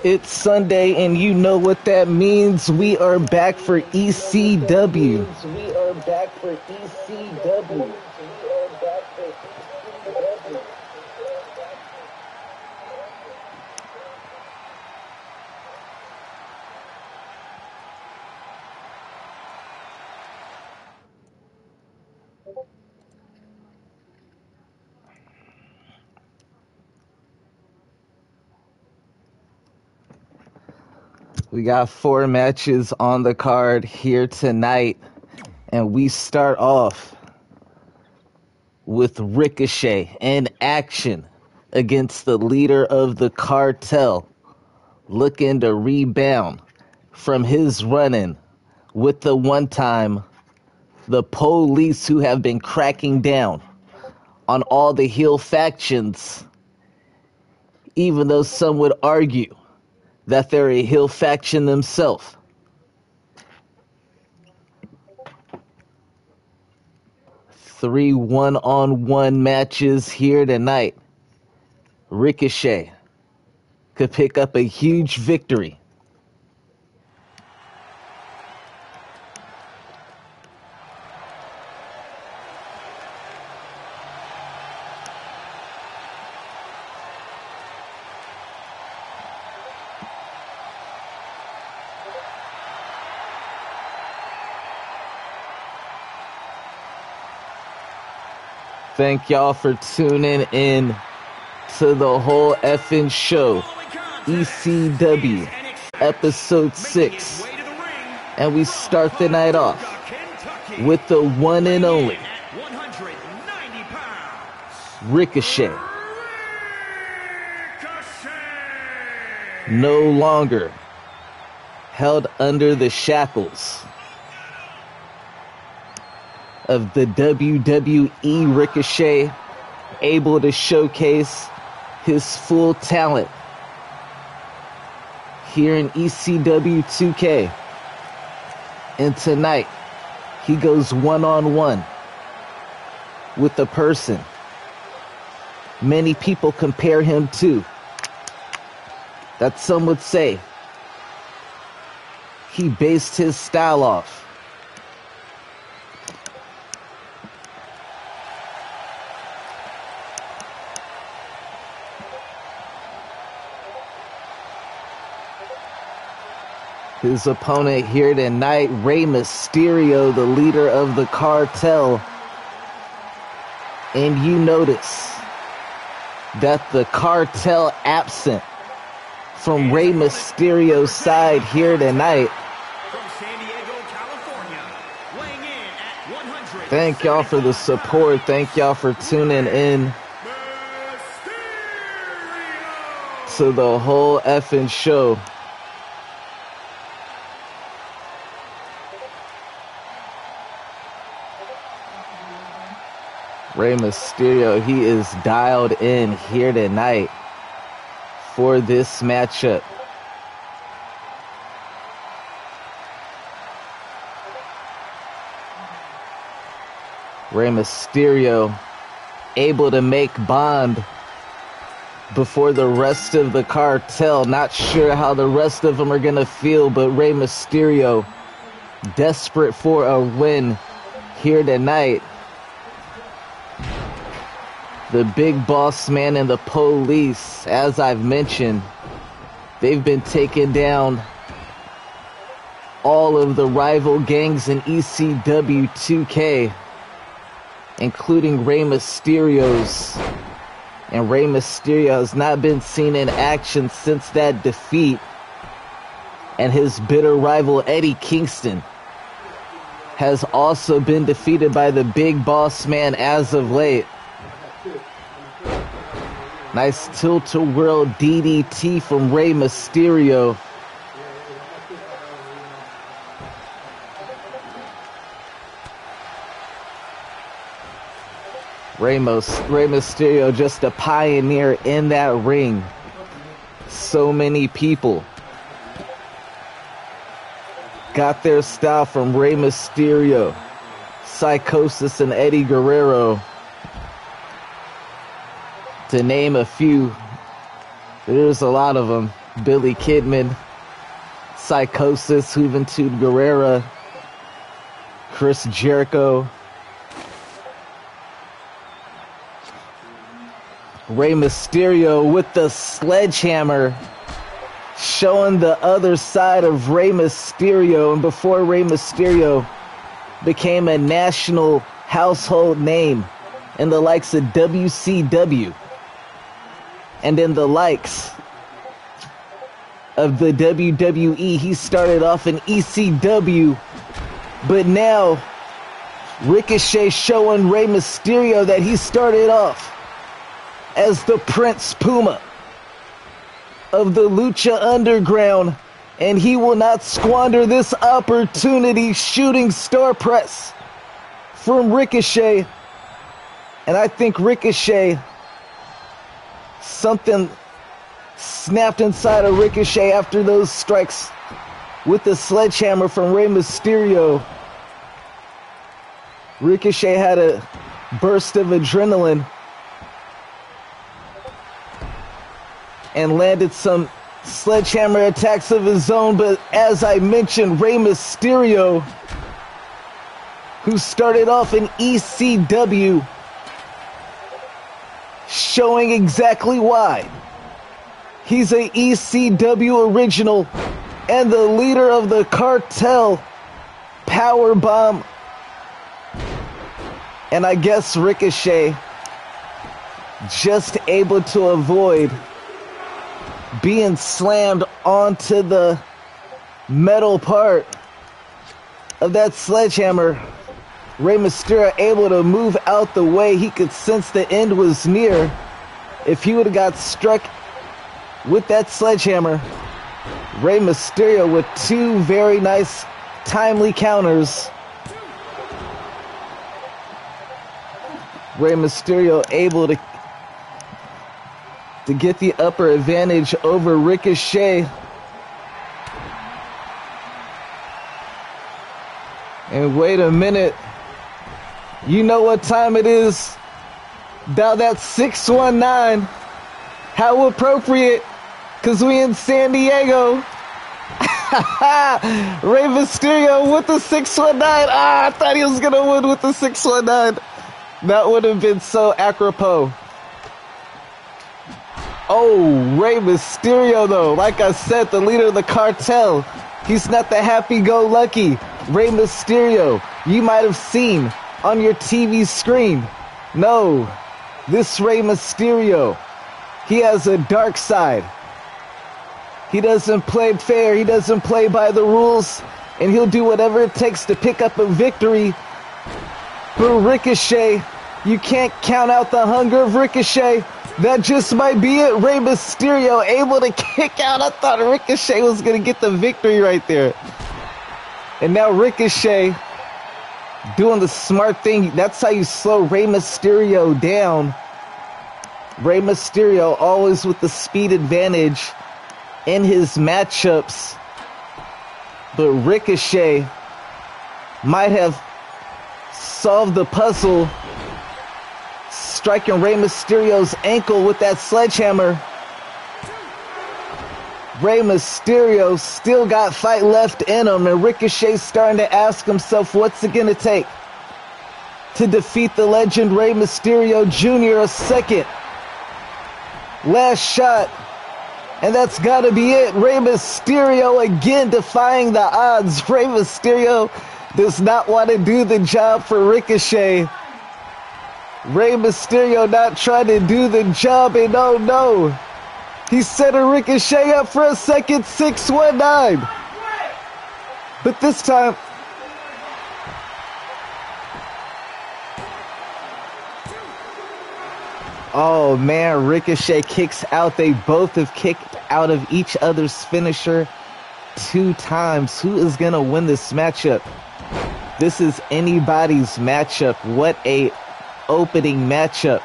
It's Sunday, and you know what that means. We are back for ECW. We got 4 matches on the card here tonight, and we start off with Ricochet in action against the leader of the cartel, looking to rebound from his run-in with the the police who have been cracking down on all the heel factions, even though some would argue that they're a heel faction themselves. Three one-on-one matches here tonight. Ricochet could pick up a huge victory. Thank y'all for tuning in to the whole effing show, ECW, episode 6. And we start the night off with the one and only Ricochet. No longer held under the shackles of the WWE. Ricochet able to showcase his full talent here in ECW 2K. And tonight, he goes one-on-one with the person many people compare him to, that some would say he based his style off. His opponent here tonight, Rey Mysterio, the leader of the cartel. And you notice that the cartel absent from Rey Mysterio's side here tonight. From San Diego, California, weighing in at 100. Thank y'all for the support. Thank y'all for tuning in to the whole effing show. Rey Mysterio, he is dialed in here tonight for this matchup. Rey Mysterio able to make bond before the rest of the cartel. Not sure how the rest of them are going to feel, but Rey Mysterio desperate for a win here tonight. The big boss man and the police, as I've mentioned, they've been taking down all of the rival gangs in ECW 2K, including Rey Mysterio's. And Rey Mysterio has not been seen in action since that defeat. And his bitter rival Eddie Kingston has also been defeated by the big boss man as of late. Nice tilt-a-whirl DDT from Rey Mysterio. Rey Mysterio, just a pioneer in that ring. So many people got their style from Rey Mysterio, Psychosis, and Eddie Guerrero, to name a few. There's a lot of them. Billy Kidman, Psychosis, Juventud Guerrera, Chris Jericho, Rey Mysterio with the sledgehammer, showing the other side of Rey Mysterio. And before Rey Mysterio became a national household name in the likes of WCW and in the likes of the WWE, he started off in ECW, but now Ricochet showing Rey Mysterio that he started off as the Prince Puma of the Lucha Underground, and he will not squander this opportunity. Shooting star press from Ricochet, and I think Ricochet, something snapped inside of Ricochet after those strikes with the sledgehammer from Rey Mysterio. Ricochet had a burst of adrenaline and landed some sledgehammer attacks of his own, but as I mentioned, Rey Mysterio, who started off in ECW, showing exactly why he's a ECW original and the leader of the cartel Powerbomb. And I guess Ricochet just able to avoid being slammed onto the metal part of that sledgehammer. Rey Mysterio able to move out the way. He could sense the end was near. If he would have got struck with that sledgehammer, Rey Mysterio with two very nice timely counters. Rey Mysterio able to get the upper advantage over Ricochet. And wait a minute. You know what time it is? Now that's 619. How appropriate, because we in San Diego. Rey Mysterio with the 619. I thought he was going to win with the 619. That would have been so apropos. Oh, Rey Mysterio, though, like I said, the leader of the cartel. He's not the happy-go-lucky Rey Mysterio you might have seen on your TV screen. No, this Rey Mysterio, he has a dark side. He doesn't play fair. He doesn't play by the rules, and he'll do whatever it takes to pick up a victory. But Ricochet, you can't count out the hunger of Ricochet. That just might be it. Rey Mysterio able to kick out. I thought Ricochet was going to get the victory right there. And now Ricochet doing the smart thing. That's how you slow Rey Mysterio down. Rey Mysterio always with the speed advantage in his matchups. But Ricochet might have solved the puzzle, striking Rey Mysterio's ankle with that sledgehammer. Rey Mysterio still got fight left in him, and Ricochet's starting to ask himself, what's it going to take to defeat the legend Rey Mysterio Jr. a second? Last shot, and that's got to be it. Rey Mysterio again defying the odds. Rey Mysterio does not want to do the job for Ricochet. Rey Mysterio not trying to do the job, and oh no, he set a Ricochet up for a second 619. But this time, oh man, Ricochet kicks out. They both have kicked out of each other's finisher 2 times. Who is going to win this matchup? This is anybody's matchup. What a opening matchup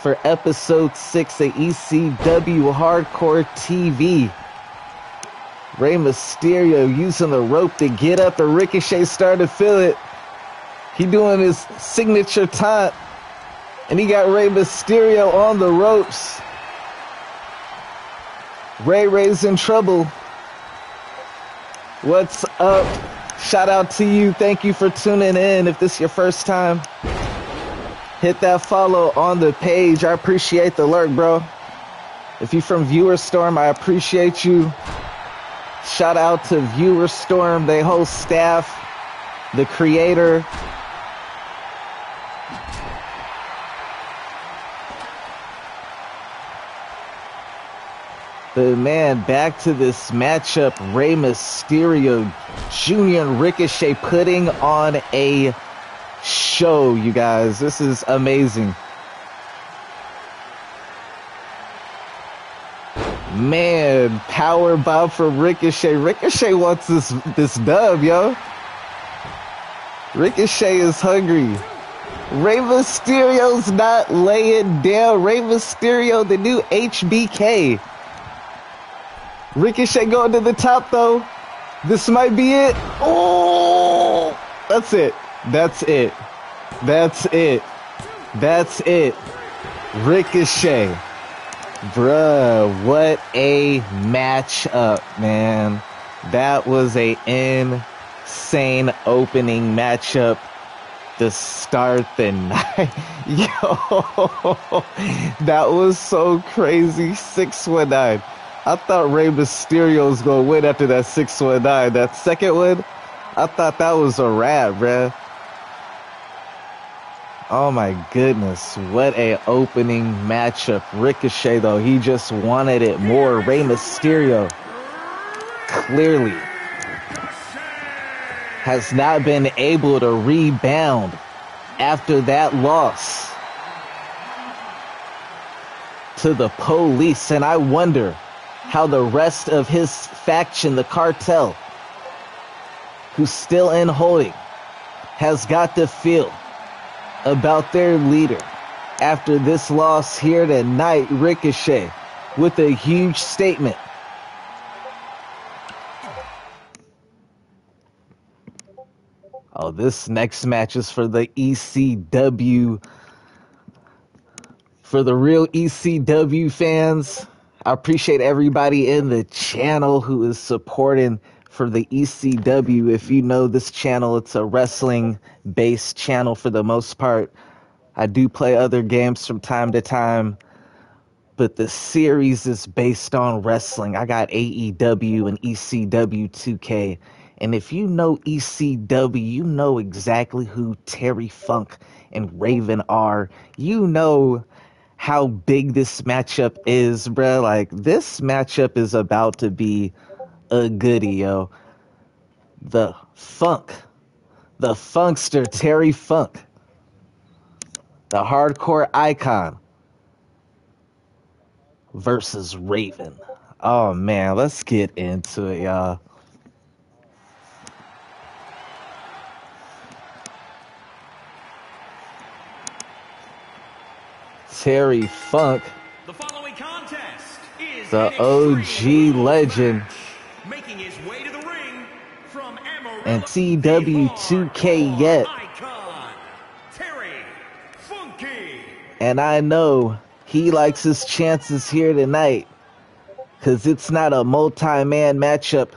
for episode 6 of ECW Hardcore TV. Rey Mysterio using the rope to get up, and Ricochet starting to feel it. He doing his signature taunt, and he got Rey Mysterio on the ropes. Ray's in trouble. What's up? Shout out to you. Thank you for tuning in. If this is your first time, hit that follow on the page. I appreciate the lurk, bro. If you're from Viewerstorm, I appreciate you. Shout out to Viewerstorm, the whole staff, the creator. But man, back to this matchup, Rey Mysterio Jr. and Ricochet putting on a show, you guys. This is amazing. Man, power bomb for Ricochet. Ricochet wants this dub, yo. Ricochet is hungry. Rey Mysterio's not laying down. Rey Mysterio, the new HBK. Ricochet going to the top, though. This might be it. Oh, that's it. That's it. That's it. That's it. Ricochet. Bruh, what a matchup, man. That was a insane opening matchup to start the night. Yo, that was so crazy. 619. I thought Rey Mysterio was going to win after that 619. That second one, I thought that was a wrap, bruh. Oh my goodness, what a opening matchup. Ricochet, though, he just wanted it more. Rey Mysterio clearly has not been able to rebound after that loss to the Police. And I wonder how the rest of his faction, the Cartel, who's still in holding, has got to feel about their leader after this loss here tonight. Ricochet with a huge statement. Oh, this next match is for the ECW. For the real ECW fans, I appreciate everybody in the channel who is supporting for the ECW. If you know this channel, it's a wrestling-based channel for the most part. I do play other games from time to time, but the series is based on wrestling. I got AEW and ECW 2K. And if you know ECW, you know exactly who Terry Funk and Raven are. You know how big this matchup is, bruh. Like, this matchup is about to be a goodie, yo. The Funkster Terry Funk, the hardcore icon, versus Raven. Oh man, let's get into it, y'all. Terry Funk, The following contest is the an OG extreme legend, match. Making his way to the ring from Amarillo, and CW2K yet. icon, Terry Funky. And I know he likes his chances here tonight, because it's not a multi-man matchup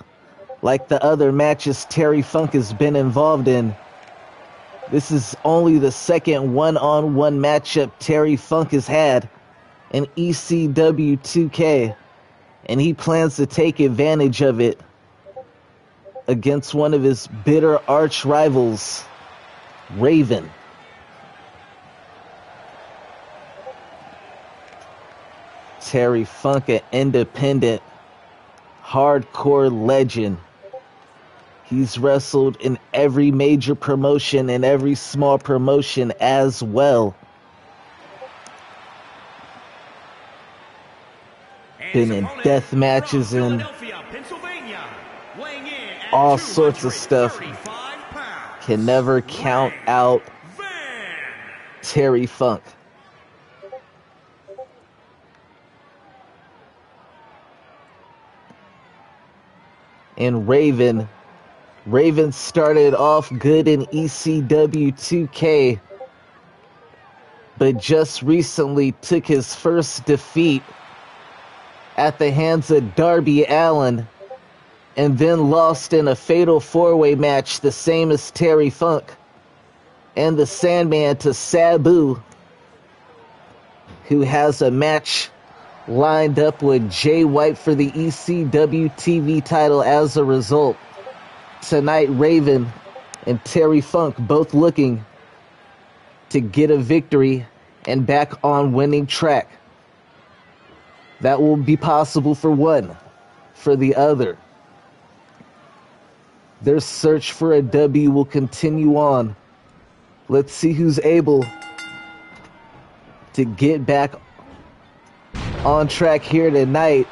like the other matches Terry Funk has been involved in. This is only the second one-on-one matchup Terry Funk has had in ECW 2K, and he plans to take advantage of it against one of his bitter arch rivals, Raven. Terry Funk, an independent, hardcore legend. He's wrestled in every major promotion and every small promotion as well. Been in death matches and all sorts of stuff. Can never count out Terry Funk. And Raven started off good in ECW 2K, but just recently took his first defeat at the hands of Darby Allin, and then lost in a fatal four-way match, the same as Terry Funk and the Sandman, to Sabu, who has a match lined up with Jay White for the ECW TV title as a result. Tonight, Raven and Terry Funk both looking to get a victory and back on winning track. That will be possible for one, for the other. Their search for a W will continue on. Let's see who's able to get back on track here tonight.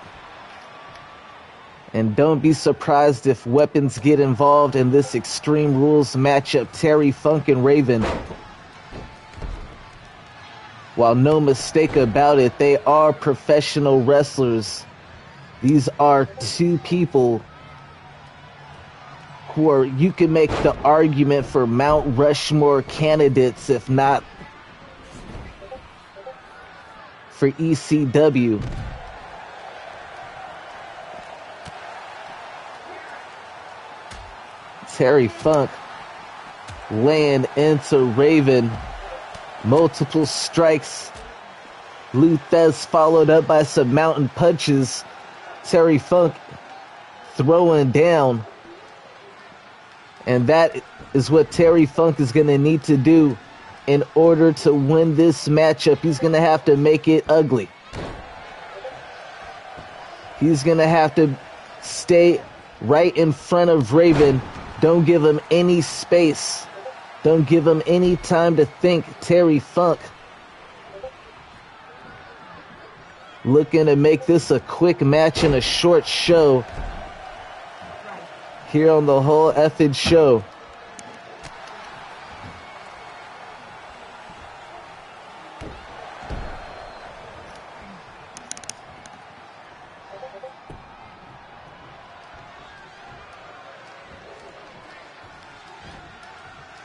And don't be surprised if weapons get involved in this Extreme Rules matchup. Terry Funk and Raven, while no mistake about it, they are professional wrestlers. These are two people who are, you can make the argument for Mount Rushmore candidates, if not for ECW. Terry Funk laying into Raven. Multiple strikes. Luthez followed up by some mountain punches. Terry Funk throwing down. And that is what Terry Funk is going to need to do in order to win this matchup. He's going to have to make it ugly. He's going to have to stay right in front of Raven. Don't give him any space. Don't give him any time to think. Terry Funk looking to make this a quick match and a short show here on the whole effing show.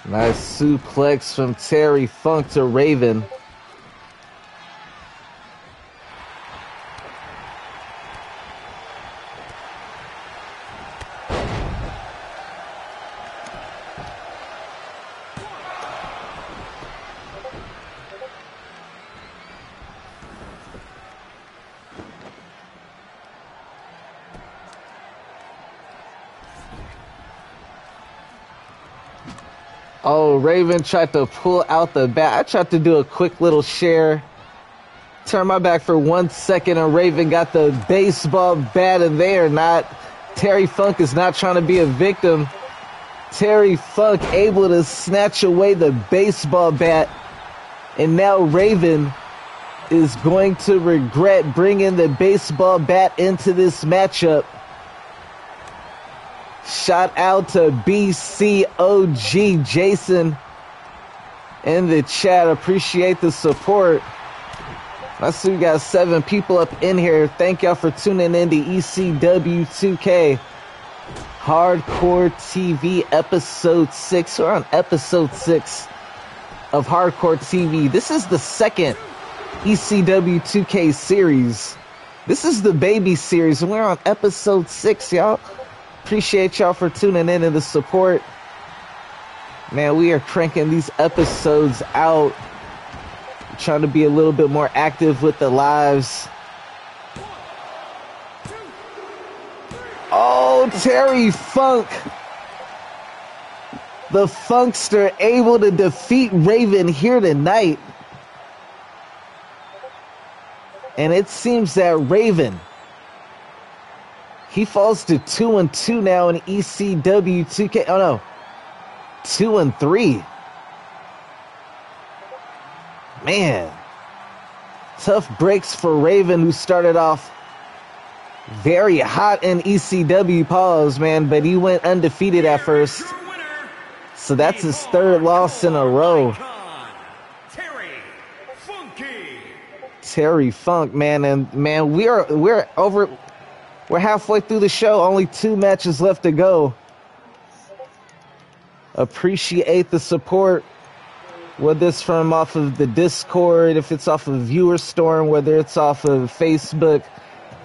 Nice suplex from Terry Funk to Raven. Oh, Raven tried to pull out the bat. I tried to do a quick little share. Turn my back for 1 second, and Raven got the baseball bat, and they are not. Terry Funk is not trying to be a victim. Terry Funk able to snatch away the baseball bat, and now Raven is going to regret bringing the baseball bat into this matchup. Shout out to BCOG Jason in the chat. Appreciate the support. I see we got 7 people up in here. Thank y'all for tuning in to ECW 2K Hardcore TV episode 6. We're on episode 6 of Hardcore TV. This is the second ECW 2K series. This is the baby series, and we're on episode 6, y'all. Appreciate y'all for tuning in and the support. Man, we are cranking these episodes out. Trying to be a little bit more active with the lives. Oh, Terry Funk. The Funkster able to defeat Raven here tonight. And it seems that Raven, he falls to 2-2 now in ECW 2K. Oh no, 2-3. Man, tough breaks for Raven, who started off very hot in ECW. Pause, man, but he went undefeated at first. So that's his third loss in a row. Terry Funk, man, and man, we're halfway through the show. Only 2 matches left to go. Appreciate the support. Whether it's from off of the Discord, if it's off of Viewer Storm, whether it's off of Facebook,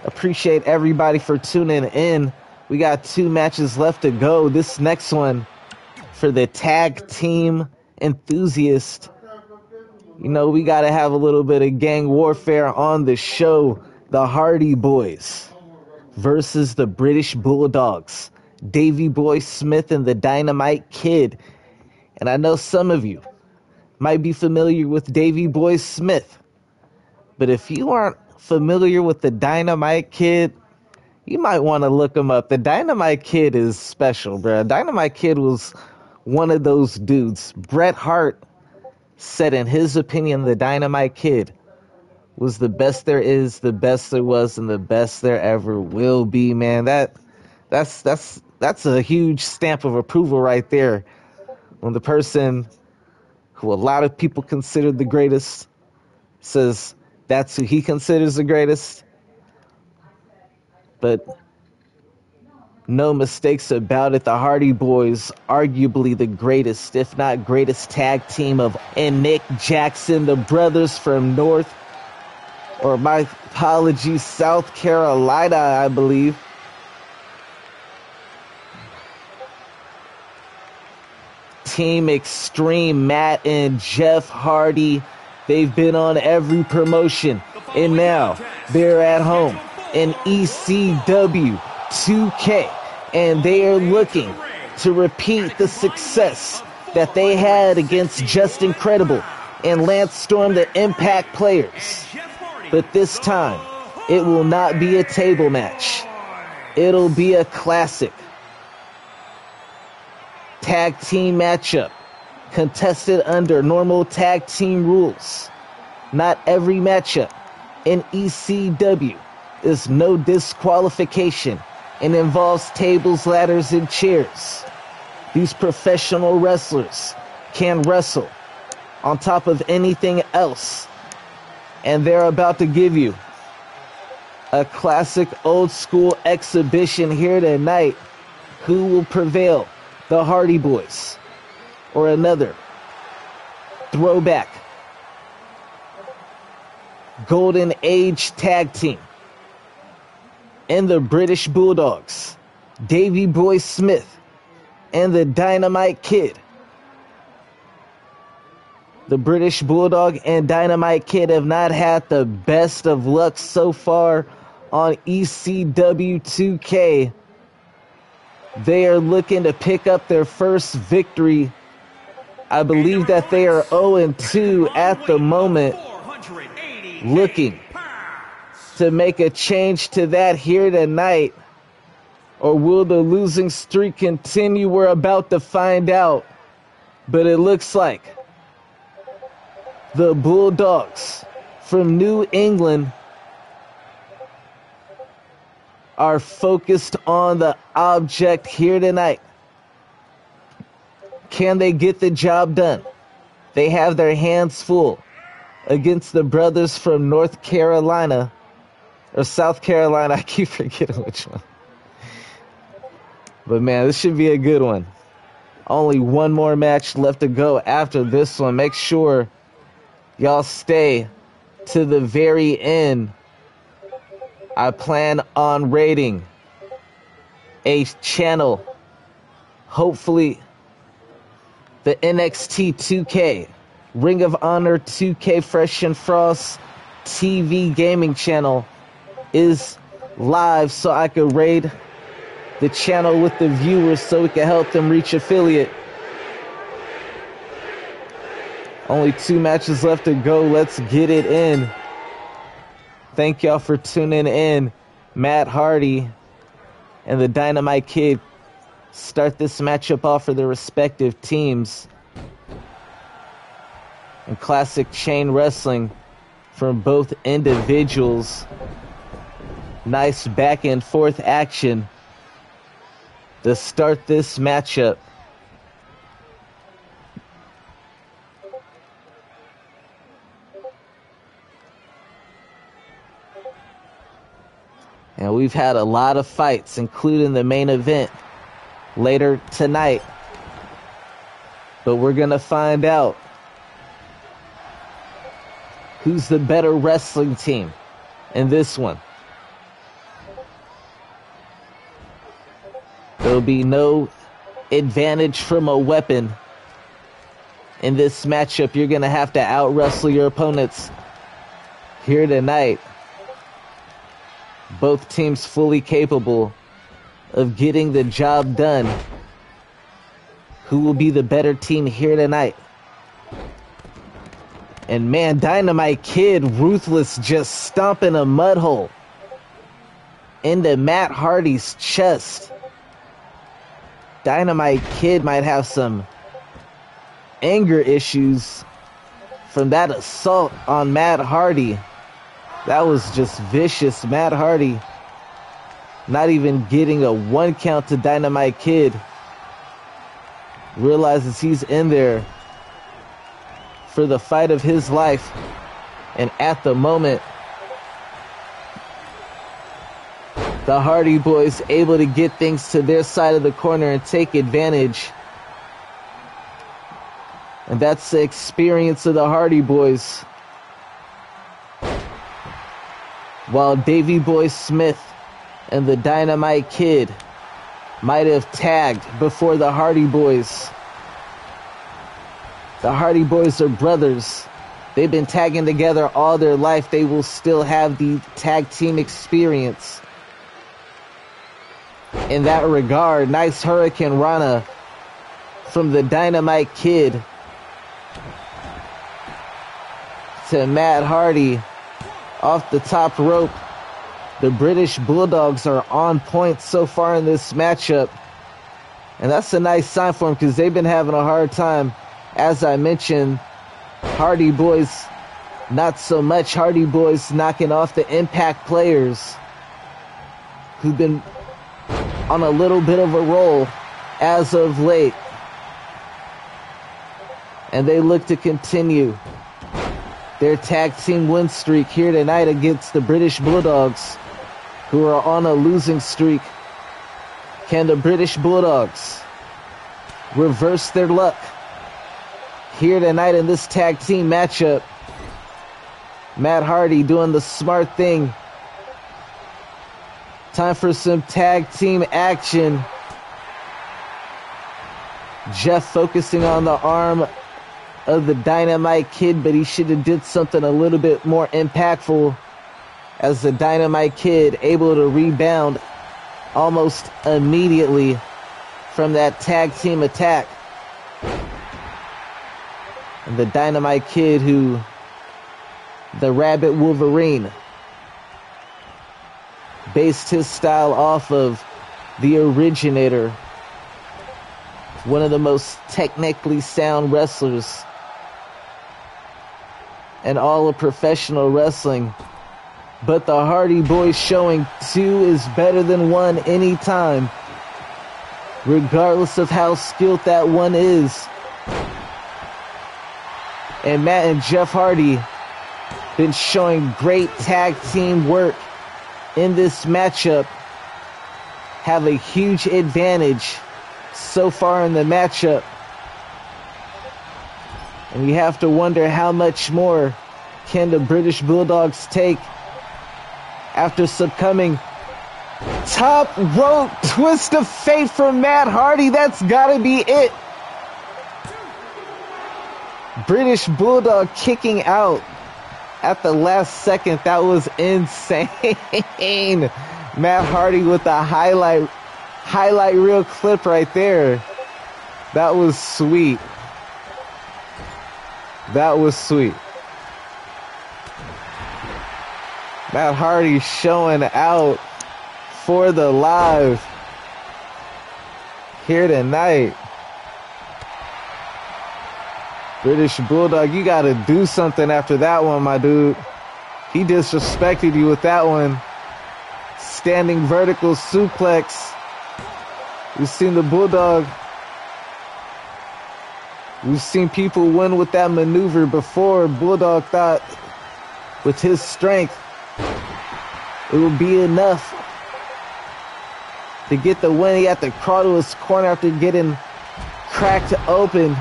Appreciate everybody for tuning in. We got 2 matches left to go. This next one for the tag team enthusiast. You know, we got to have a little bit of gang warfare on the show. The Hardy Boys versus the British Bulldogs. Davey Boy Smith and the Dynamite Kid. And I know some of you might be familiar with Davey Boy Smith. But if you aren't familiar with the Dynamite Kid, you might want to look him up. The Dynamite Kid is special, bro. Dynamite Kid was one of those dudes. Bret Hart said in his opinion the Dynamite Kid was the best there is, the best there was, and the best there ever will be, man. That's a huge stamp of approval right there. When the person who a lot of people consider the greatest says that's who he considers the greatest. But no mistakes about it. The Hardy Boys, arguably the greatest, if not greatest tag team of, and Nick Jackson, the brothers from South Carolina, I believe. Team Extreme, Matt and Jeff Hardy. They've been on every promotion, and now they're at home in ECW 2K, and they are looking to repeat the success that they had against Just Incredible and Lance Storm, the Impact players. But this time, it will not be a table match. It'll be a classic tag team matchup, contested under normal tag team rules. Not every matchup in ECW is no disqualification and involves tables, ladders, and chairs. These professional wrestlers can wrestle on top of anything else, and they're about to give you a classic old school exhibition here tonight. Who will prevail? The Hardy Boys or another throwback Golden Age tag team? And the British Bulldogs, Davey Boy Smith and the Dynamite Kid. The British Bulldog and Dynamite Kid have not had the best of luck so far on ECW 2K. They are looking to pick up their first victory. I believe that they are 0-2 at the moment, looking to make a change to that here tonight. Or will the losing streak continue? We're about to find out. But it looks like the Bulldogs from New England are focused on the object here tonight. Can they get the job done? They have their hands full against the brothers from North Carolina, or South Carolina. I keep forgetting which one. But man, this should be a good one. Only one more match left to go after this one. Make sure y'all stay to the very end. I plan on rating a channel, hopefully the NXT 2K, Ring of Honor 2K Fresh and Frost TV gaming channel is live, so I could raid the channel with the viewers so we can help them reach affiliate. Only 2 matches left to go. Let's get it in. Thank y'all for tuning in. Matt Hardy and the Dynamite Kid start this matchup off for their respective teams. And classic chain wrestling from both individuals. Nice back and forth action to start this matchup. And we've had a lot of fights, including the main event later tonight. But we're going to find out who's the better wrestling team in this one. There'll be no advantage from a weapon. In this matchup, you're going to have to out-wrestle your opponents here tonight. Both teams fully capable of getting the job done. Who will be the better team here tonight? And man, Dynamite Kid, ruthless, just stomping a mud hole into Matt Hardy's chest. Dynamite Kid might have some anger issues from that assault on Matt Hardy. That was just vicious. Matt Hardy not even getting a 1 count to Dynamite Kid. Realizes he's in there for the fight of his life. And at the moment, the Hardy Boys able to get things to their side of the corner and take advantage. And that's the experience of the Hardy Boys. While Davey Boy Smith and the Dynamite Kid might have tagged before the Hardy Boys. The Hardy Boys are brothers. They've been tagging together all their life. They will still have the tag team experience. In that regard, nice Hurricane Rana from the Dynamite Kid to Matt Hardy off the top rope. The British Bulldogs are on point so far in this matchup. And that's a nice sign for them because they've been having a hard time. As I mentioned, Hardy Boys, not so much. Hardy Boys knocking off the Impact players who've been on a little bit of a roll as of late. And they look to continue their tag team win streak here tonight against the British Bulldogs, who are on a losing streak. Can the British Bulldogs reverse their luck here tonight in this tag team matchup? Matt Hardy doing the smart thing. Time for some tag team action. Jeff focusing on the arm of the Dynamite Kid, but he should have did something a little bit more impactful, as the Dynamite Kid able to rebound almost immediately from that tag team attack. And the Dynamite Kid, who, the Rabbit Wolverine, based his style off of the Originator, one of the most technically sound wrestlers in all of professional wrestling. But the Hardy Boys showing 2 is better than 1 anytime, regardless of how skilled that one is. And Matt and Jeff Hardy been showing great tag team work in this matchup, have a huge advantage so far in the matchup. And you have to wonder how much more can the British Bulldogs take after succumbing. Top rope twist of fate from Matt Hardy. That's gotta be it. British Bulldog kicking out at the last second. That was insane. Matt Hardy with the highlight reel clip right there. That was sweet. That was sweet. Matt Hardy showing out for the live here tonight. British Bulldog, you gotta do something after that one, my dude. He disrespected you with that one. Standing vertical suplex. We've seen the Bulldog. We've seen people win with that maneuver before. Bulldog thought with his strength it would be enough to get the win. He had to crawl to his corner after getting cracked open.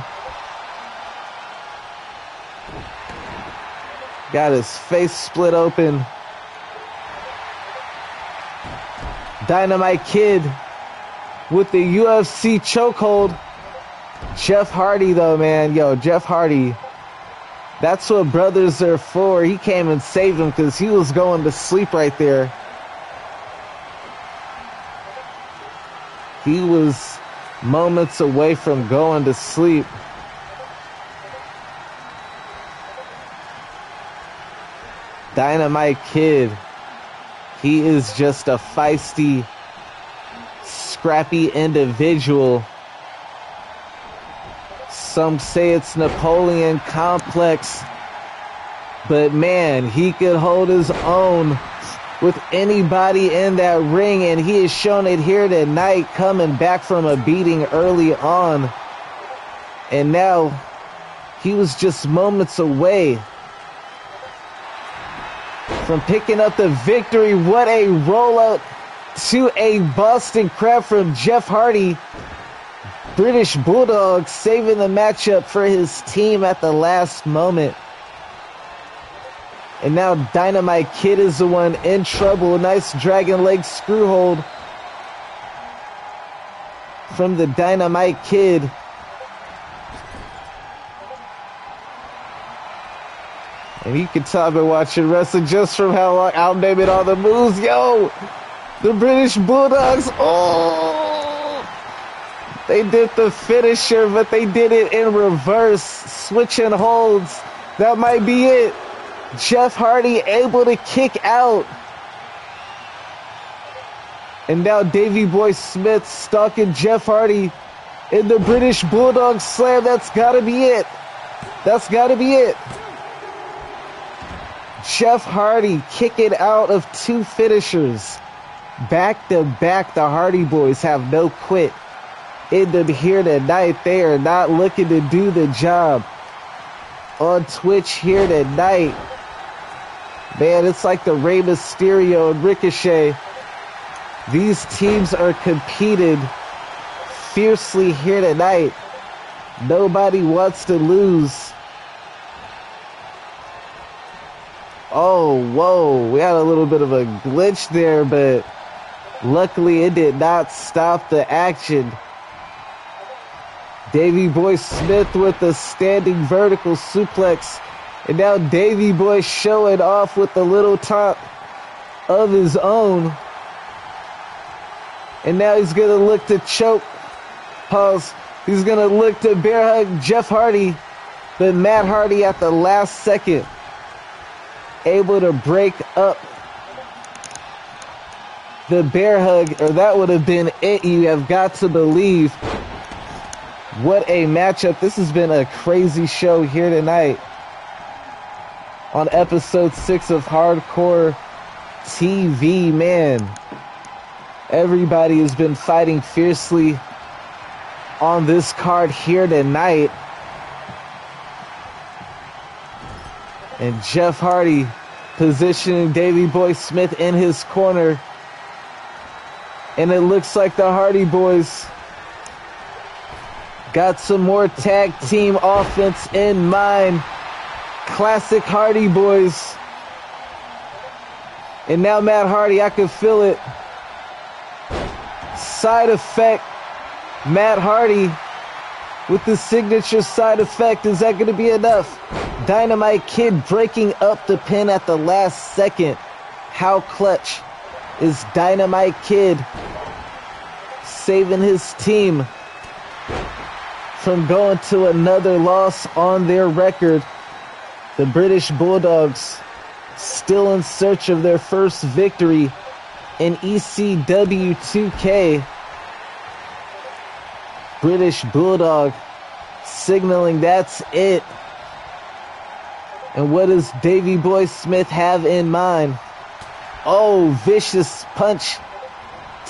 Got his face split open. Dynamite Kid with the UFC chokehold. Jeff Hardy, though, man. Yo, Jeff Hardy. That's what brothers are for. He came and saved him because he was going to sleep right there. He was moments away from going to sleep. Dynamite Kid. He is just a feisty, scrappy individual. Some say it's Napoleon complex, but man, he could hold his own with anybody in that ring, and he has shown it here tonight, coming back from a beating early on. And now he was just moments away from picking up the victory. What a rollout to a Boston Crab from Jeff Hardy. British Bulldog saving the matchup for his team at the last moment. And now Dynamite Kid is the one in trouble. Nice dragon leg screw hold from the Dynamite Kid. And you can tell I've been watching wrestling just from how long I'm naming all the moves. Yo, the British Bulldogs. Oh, they did the finisher, but they did it in reverse, switching holds. That might be it. Jeff Hardy able to kick out. And now Davey Boy Smith stalking Jeff Hardy in the British Bulldog slam. That's got to be it. That's got to be it. Jeff Hardy kicking out of two finishers. Back to back, the Hardy Boys have no quit in them here tonight. They are not looking to do the job on Twitch here tonight. Man, it's like the Rey Mysterio and Ricochet. These teams are competing fiercely here tonight. Nobody wants to lose. Oh, whoa. We had a little bit of a glitch there, but luckily it did not stop the action. Davey Boy Smith with the standing vertical suplex. And now Davey Boy showing off with the little top of his own. And now he's going to look to choke. Pause. He's going to look to bear hug Jeff Hardy. But Matt Hardy at the last second able to break up the bear hug. Or that would have been it, you have got to believe. What a matchup. This has been a crazy show here tonight on episode 6 of Hardcore TV, man. Everybody has been fighting fiercely on this card here tonight. And Jeff Hardy positioning Davey Boy Smith in his corner. And it looks like the Hardy Boys got some more tag team offense in mind. Classic Hardy Boys. And now Matt Hardy, I can feel it. Side effect. Matt Hardy with the signature side effect. Is that going to be enough? Dynamite Kid breaking up the pin at the last second. How clutch is Dynamite Kid saving his team from going to another loss on their record? The British Bulldogs still in search of their first victory in ECW 2K. British Bulldog signaling that's it. And what does Davey Boy Smith have in mind? Oh, vicious punch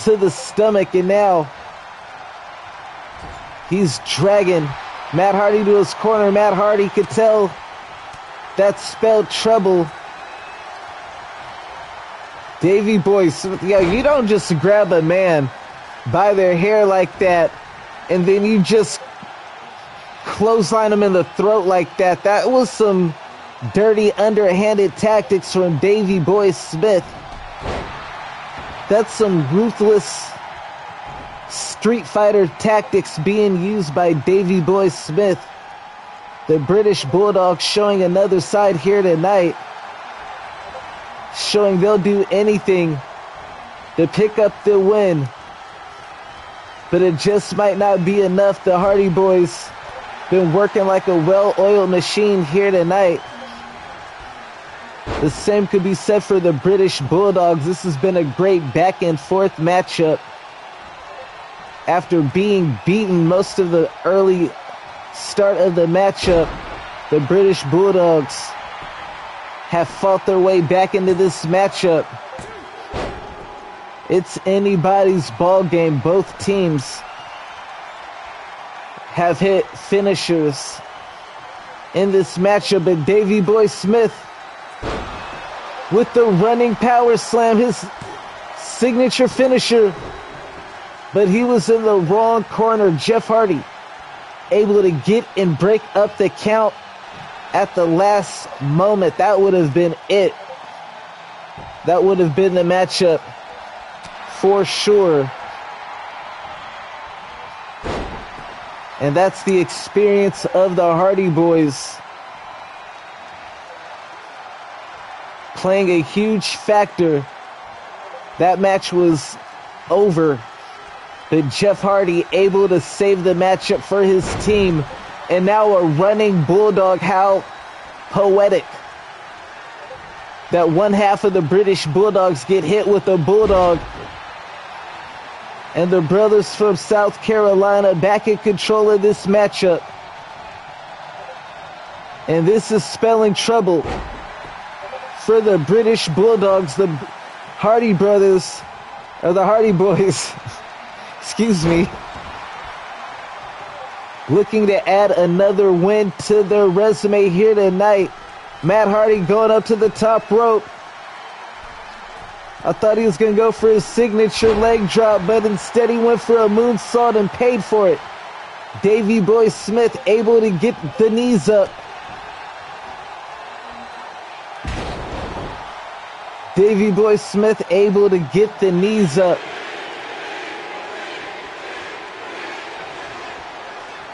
to the stomach, and now he's dragging Matt Hardy to his corner. Matt Hardy could tell that spelled trouble. Davey Boy Smith, yo, you don't just grab a man by their hair like that and then you just clothesline him in the throat like that. That was some dirty, underhanded tactics from Davey Boy Smith. That's some ruthless Street Fighter tactics being used by Davey Boy Smith. The British Bulldog showing another side here tonight. Showing they'll do anything to pick up the win. But it just might not be enough. The Hardy Boys been working like a well-oiled machine here tonight. The same could be said for the British Bulldogs. This has been a great back and forth matchup. After being beaten most of the early start of the matchup, the British Bulldogs have fought their way back into this matchup. It's anybody's ball game. Both teams have hit finishers in this matchup, but Davey Boy Smith with the running power slam, his signature finisher, but he was in the wrong corner. Jeff Hardy able to get and break up the count at the last moment. That would have been it. That would have been the matchup for sure. And that's the experience of the Hardy Boys playing a huge factor. That match was over, but Jeff Hardy able to save the matchup for his team. And now a running Bulldog. How poetic that one half of the British Bulldogs get hit with a Bulldog. And the brothers from South Carolina back in control of this matchup. And this is spelling trouble for the British Bulldogs. The Hardy brothers, or the Hardy Boys, excuse me, looking to add another win to their resume here tonight. Matt Hardy going up to the top rope. I thought he was going to go for his signature leg drop, but instead he went for a moonsault and paid for it. Davey Boy Smith able to get the knees up. Davey Boy Smith able to get the knees up.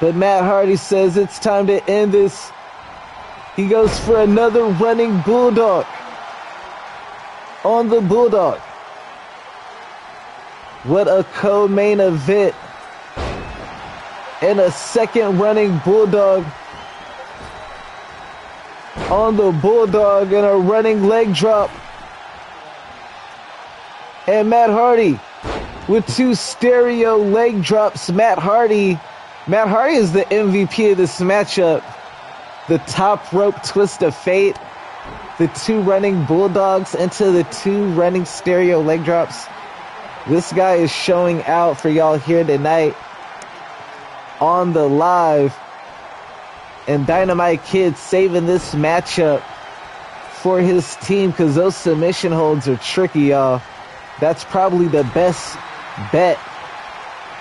But Matt Hardy says it's time to end this. He goes for another running Bulldog on the Bulldog. What a co-main event. And a second running Bulldog on the Bulldog and a running leg drop. And Matt Hardy with two stereo leg drops. Matt Hardy is the MVP of this matchup. The top rope twist of fate. The two running Bulldogs into the two running stereo leg drops. This guy is showing out for y'all here tonight on the live. And Dynamite Kid saving this matchup for his team because those submission holds are tricky, y'all. That's probably the best bet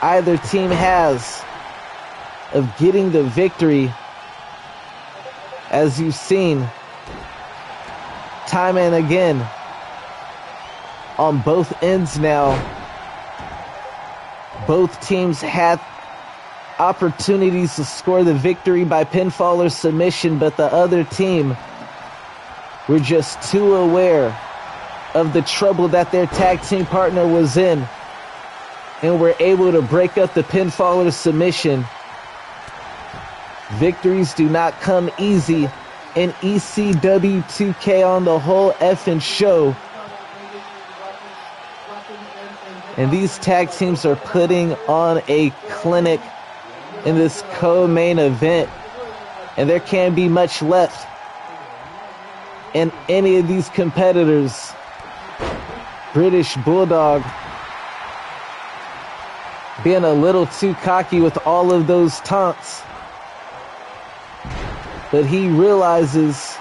either team has of getting the victory, as you've seen time and again on both ends now. Both teams had opportunities to score the victory by pinfall or submission, but the other team were just too aware of the trouble that their tag team partner was in and were able to break up the pinfall or submission. Victories do not come easy in ECW 2K on the whole effing show. And these tag teams are putting on a clinic in this co-main event. And there can't be much left in any of these competitors. British Bulldog being a little too cocky with all of those taunts. But he realizes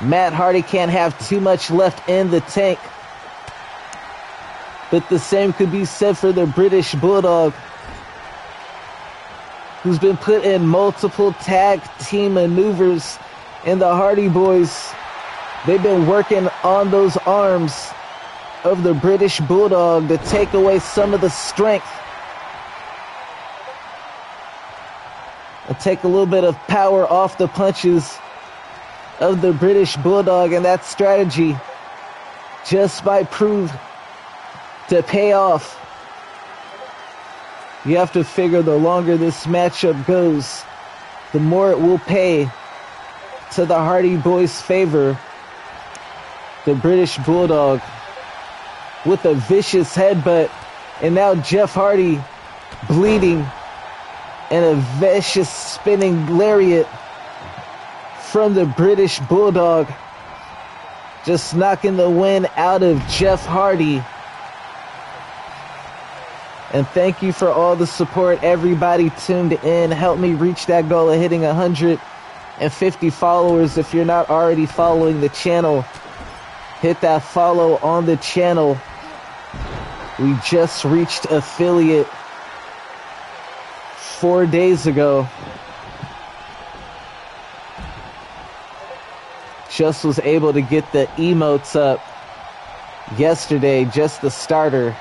Matt Hardy can't have too much left in the tank. But the same could be said for the British Bulldog, who's been put in multiple tag team maneuvers. And the Hardy Boys, they've been working on those arms of the British Bulldog to take away some of the strength and take a little bit of power off the punches of the British Bulldog, and that strategy just might prove to pay off. You have to figure the longer this matchup goes, the more it will pay to the Hardy Boys' favor. The British Bulldog with a vicious headbutt, and now Jeff Hardy bleeding, and a vicious spinning lariat from the British Bulldog, just knocking the wind out of Jeff Hardy. And thank you for all the support, everybody tuned in. Help me reach that goal of hitting 150 followers. If you're not already following the channel, hit that follow on the channel. We just reached affiliate 4 days ago. Just was able to get the emotes up yesterday, just the starter.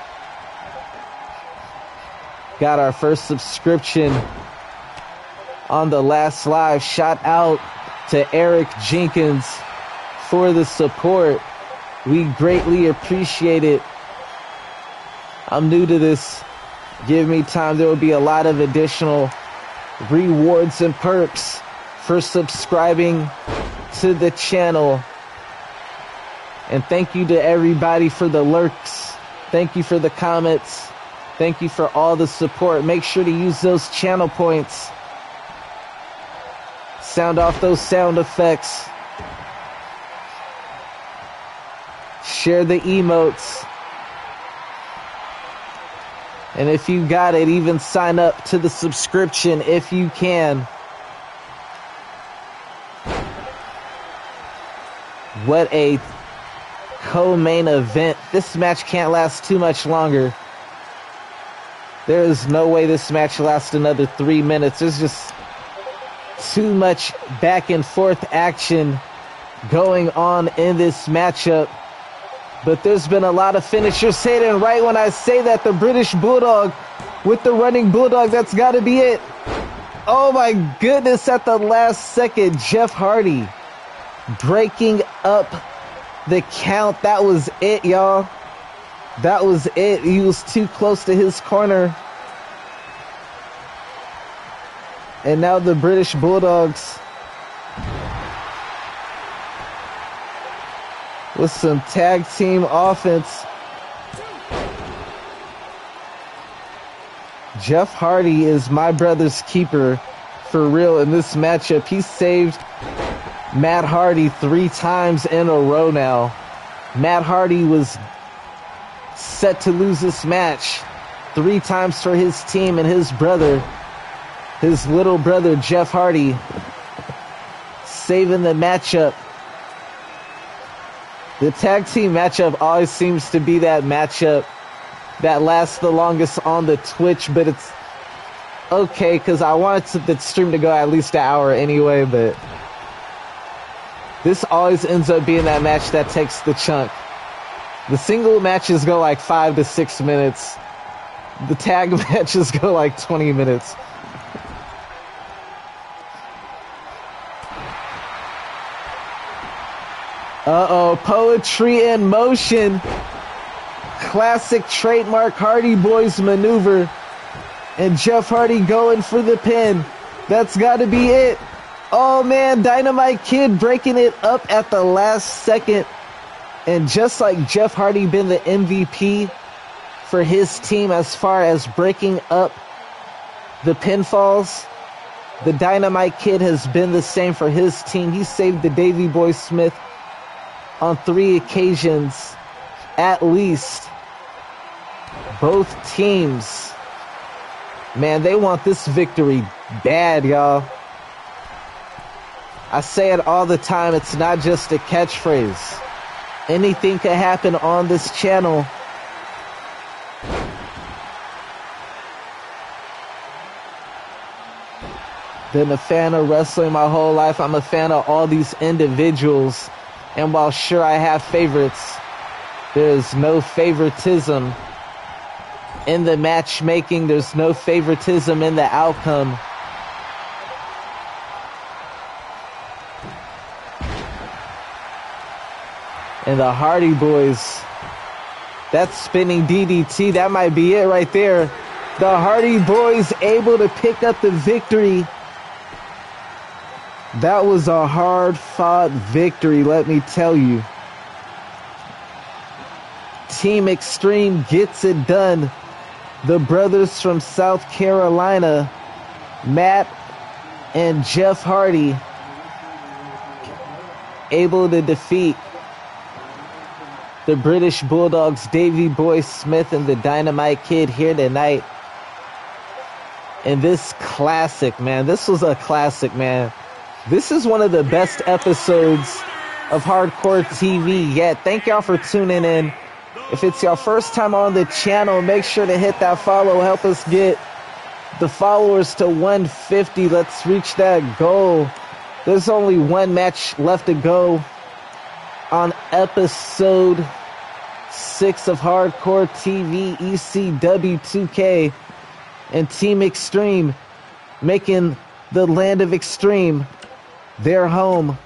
Got our first subscription on the last live. Shout out to Eric Jenkins for the support. We greatly appreciate it. I'm new to this. Give me time. There will be a lot of additional rewards and perks for subscribing to the channel. And thank you to everybody for the lurks. Thank you for the comments. Thank you for all the support. Make sure to use those channel points. Sound off those sound effects. Share the emotes. And if you got it, even sign up to the subscription if you can. What a co-main event. This match can't last too much longer. There is no way this match lasts another 3 minutes. There's just too much back and forth action going on in this matchup. But there's been a lot of finishers hidden. Right when I say that, the British Bulldog with the running Bulldog, that's got to be it. Oh my goodness, at the last second, Jeff Hardy breaking up the count. That was it, y'all. That was it. He was too close to his corner. And now the British Bulldogs with some tag team offense. Jeff Hardy is my brother's keeper for real in this matchup. He saved Matt Hardy 3 times in a row now. Matt Hardy was set to lose this match 3 times for his team, and his brother, his little brother Jeff Hardy, saving the matchup. The tag team matchup always seems to be that matchup that lasts the longest on the Twitch, but it's okay because I wanted the stream to go at least an hour anyway, but this always ends up being that match that takes the chunk. The single matches go like 5 to 6 minutes. The tag matches go like 20 minutes. Uh-oh, poetry in motion. Classic trademark Hardy Boys maneuver. And Jeff Hardy going for the pin. That's got to be it. Oh man, Dynamite Kid breaking it up at the last second. And just like Jeff Hardy been the MVP for his team as far as breaking up the pinfalls, the Dynamite Kid has been the same for his team. He saved the Davey Boy Smith on 3 occasions at least. Both teams, man, they want this victory bad, y'all. I say it all the time, it's not just a catchphrase. Anything can happen on this channel. Been a fan of wrestling my whole life. I'm a fan of all these individuals. And while sure I have favorites, there's no favoritism in the matchmaking. There's no favoritism in the outcome. And the Hardy Boys, that spinning DDT, that might be it right there. The Hardy Boys able to pick up the victory. That was a hard-fought victory, let me tell you. Team Extreme gets it done. The brothers from South Carolina, Matt and Jeff Hardy, able to defeat the British Bulldogs, Davey Boy Smith and the Dynamite Kid here tonight. And this classic, man, this was a classic, man. This is one of the best episodes of Hardcore TV yet. Thank y'all for tuning in. If it's your first time on the channel, make sure to hit that follow. Help us get the followers to 150. Let's reach that goal. There's only one match left to go on episode 6 of Hardcore TV, ECW 2K, and Team Extreme making the Land of Extreme their home.